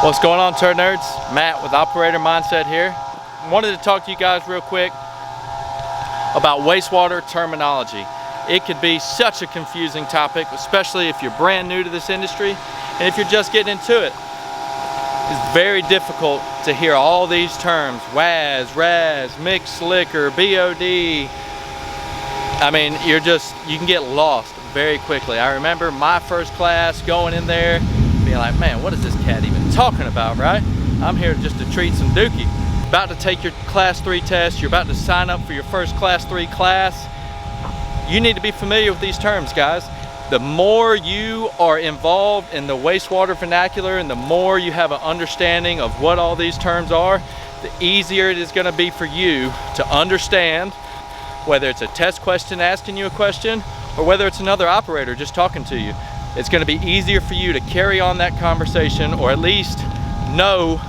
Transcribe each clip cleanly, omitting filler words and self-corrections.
What's going on, Turd Nerds? Matt with Operator Mindset here. Wanted to talk to you guys real quick about wastewater terminology. It could be such a confusing topic, especially if you're brand new to this industry and if you're just getting into it. It's very difficult to hear all these terms: WAS, RAS, mixed liquor, BOD. I mean, you can get lost very quickly. I remember my first class going in there being like, man, what is this cat even talking about, right? I'm here just to treat some dookie. About to take your class 3 test, you're about to sign up for your first class 3 class. You need to be familiar with these terms, guys. The more you are involved in the wastewater vernacular and the more you have an understanding of what all these terms are, the easier it is going to be for you to understand whether it's a test question asking you a question or whether it's another operator just talking to you. It's going to be easier for you to carry on that conversation, or at least know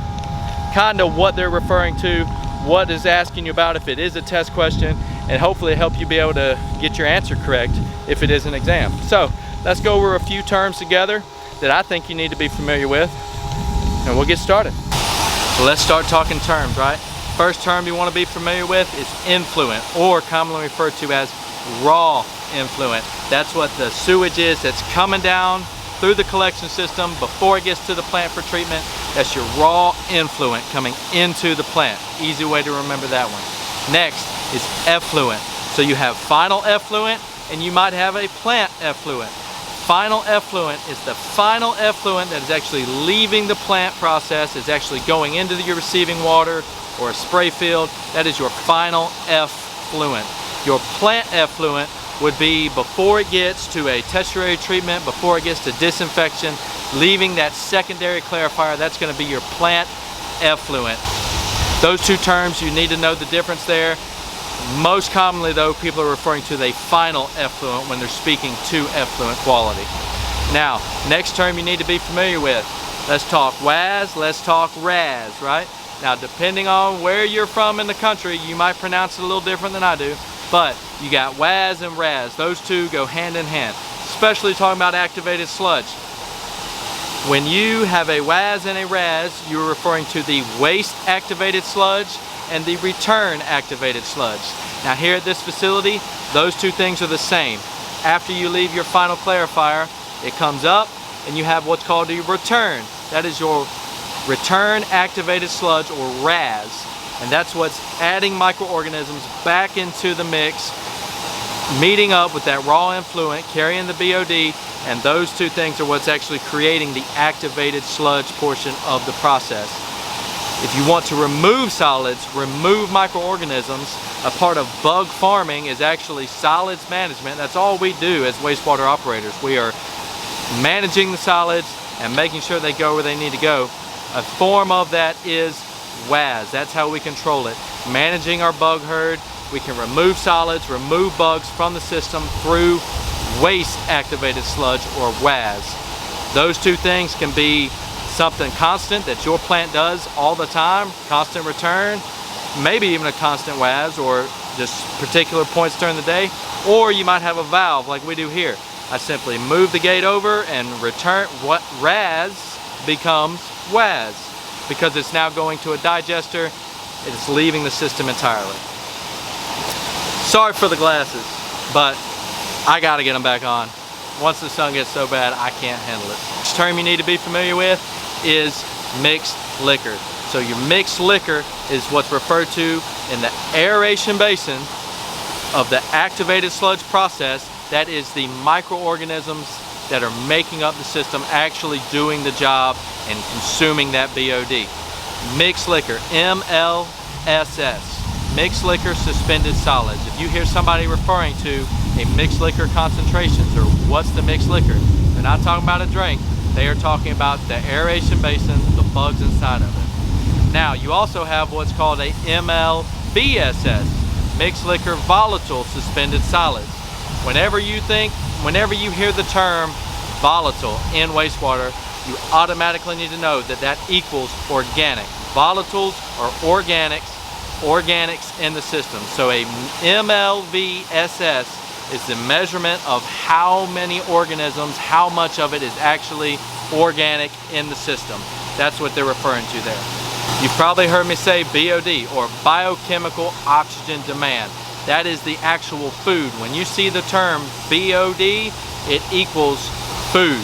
kind of what they're referring to, what is asking you about if it is a test question, and hopefully help you be able to get your answer correct if it is an exam. So let's go over a few terms together that I think you need to be familiar with, and we'll get started. So let's start talking terms, right? First term you want to be familiar with is influent, or commonly referred to as raw influent. That's what the sewage is that's coming down through the collection system before it gets to the plant for treatment. That's your raw influent coming into the plant. Easy way to remember that one. Next is effluent. So you have final effluent and you might have a plant effluent. Final effluent is the final effluent that is actually leaving the plant process, is actually going into your receiving water or a spray field. That is your final effluent. Your plant effluent would be before it gets to a tertiary treatment, before it gets to disinfection, leaving that secondary clarifier. That's going to be your plant effluent. Those two terms, you need to know the difference there. Most commonly though, people are referring to the final effluent when they're speaking to effluent quality. Now, next term you need to be familiar with. Let's talk WAS, let's talk RAS, right? Now, depending on where you're from in the country, you might pronounce it a little different than I do. But you got WAS and RAS. Those two go hand in hand, especially talking about activated sludge. When you have a WAS and a RAS, you're referring to the waste activated sludge and the return activated sludge. Now here at this facility, those two things are the same. After you leave your final clarifier, it comes up and you have what's called a return. That is your return activated sludge, or RAS. And that's what's adding microorganisms back into the mix, meeting up with that raw influent, carrying the BOD, and those two things are what's actually creating the activated sludge portion of the process. If you want to remove solids, remove microorganisms, a part of bug farming is actually solids management. That's all we do as wastewater operators. We are managing the solids and making sure they go where they need to go. A form of that is WAS. That's how we control it. Managing our bug herd, we can remove solids, remove bugs from the system through waste activated sludge, or WAS. Those two things can be something constant that your plant does all the time, constant return, maybe even a constant WAS, or just particular points during the day, or you might have a valve like we do here. I simply move the gate over and return what RAS becomes WAS, because it's now going to a digester. It's leaving the system entirely. Sorry for the glasses, but I gotta get them back on. Once the sun gets so bad, I can't handle it. Next term you need to be familiar with is mixed liquor. So your mixed liquor is what's referred to in the aeration basin of the activated sludge process. That is the microorganisms that are making up the system actually doing the job and consuming that BOD. Mixed liquor, MLSS, mixed liquor suspended solids. If you hear somebody referring to a mixed liquor concentrations, or what's the mixed liquor, they're not talking about a drink. They are talking about the aeration basin, the bugs inside of it. Now, you also have what's called a MLVSS, mixed liquor volatile suspended solids. Whenever you hear the term volatile in wastewater, you automatically need to know that that equals organic. Volatiles are organics in the system. So a MLVSS is the measurement of how many organisms, how much of it is actually organic in the system. That's what they're referring to there. You've probably heard me say BOD, or biochemical oxygen demand. That is the actual food. When you see the term BOD, it equals food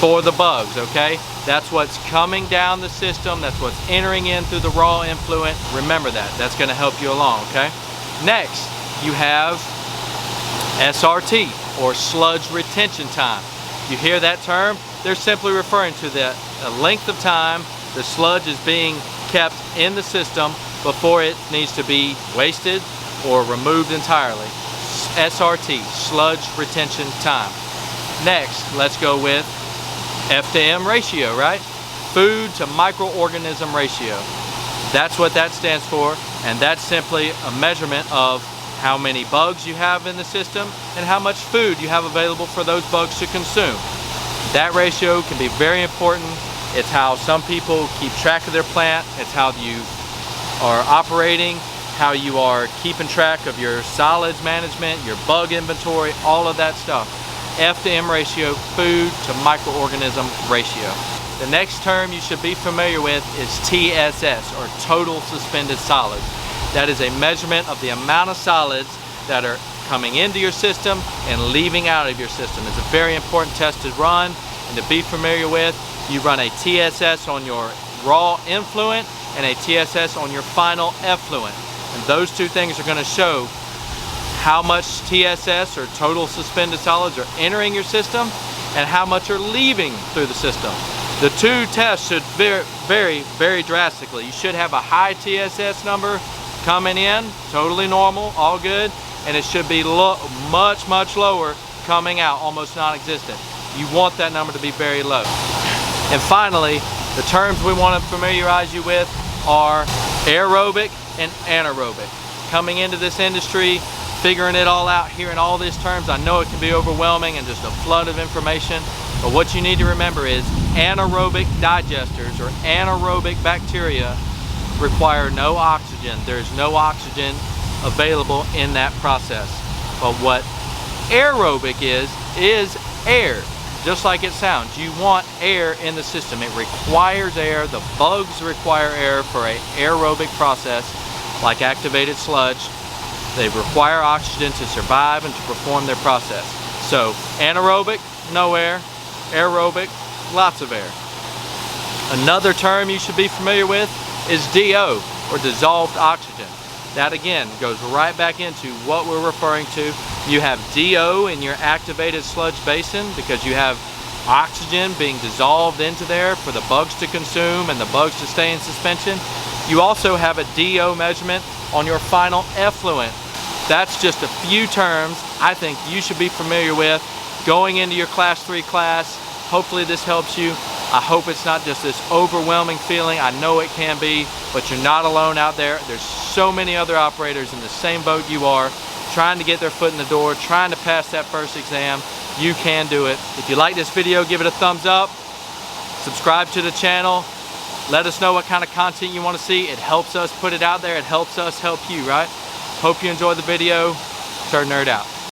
for the bugs, okay? That's what's coming down the system. That's what's entering in through the raw influent. Remember that. That's going to help you along, okay? Next, you have SRT, or sludge retention time. You hear that term? They're simply referring to the length of time the sludge is being kept in the system before it needs to be wasted or removed entirely. SRT, sludge retention time. Next, let's go with F to M ratio, right? Food to microorganism ratio. That's what that stands for, and that's simply a measurement of how many bugs you have in the system and how much food you have available for those bugs to consume. That ratio can be very important. It's how some people keep track of their plant. It's how you are operating, how you are keeping track of your solids management, your bug inventory, all of that stuff. F to M ratio, food to microorganism ratio. The next term you should be familiar with is TSS, or total suspended solids. That is a measurement of the amount of solids that are coming into your system and leaving out of your system. It's a very important test to run and to be familiar with. You run a TSS on your raw influent and a TSS on your final effluent. And those two things are going to show how much TSS, or total suspended solids, are entering your system and how much are leaving through the system. The two tests should vary drastically. You should have a high TSS number coming in, totally normal, all good, and it should be much lower coming out, almost non-existent. You want that number to be very low. And finally, the terms we want to familiarize you with are aerobic and anaerobic. Coming into this industry, figuring it all out, hearing all these terms, I know it can be overwhelming and just a flood of information, but what you need to remember is anaerobic digesters, or anaerobic bacteria, require no oxygen. There's no oxygen available in that process. But what aerobic is air, just like it sounds. You want air in the system. It requires air. The bugs require air for an aerobic process, like activated sludge. They require oxygen to survive and to perform their process. So anaerobic, no air. Aerobic, lots of air. Another term you should be familiar with is DO, or dissolved oxygen. That again goes right back into what we're referring to. You have DO in your activated sludge basin because you have oxygen being dissolved into there for the bugs to consume and the bugs to stay in suspension. You also have a DO measurement on your final effluent. That's just a few terms I think you should be familiar with going into your Class 3 class. Hopefully this helps you. I hope it's not just this overwhelming feeling. I know it can be, but you're not alone out there. There's so many other operators in the same boat you are, trying to get their foot in the door, trying to pass that first exam. You can do it. If you like this video, give it a thumbs up. Subscribe to the channel. Let us know what kind of content you want to see. It helps us put it out there. It helps us help you, right? Hope you enjoyed the video. Turd Nerd out.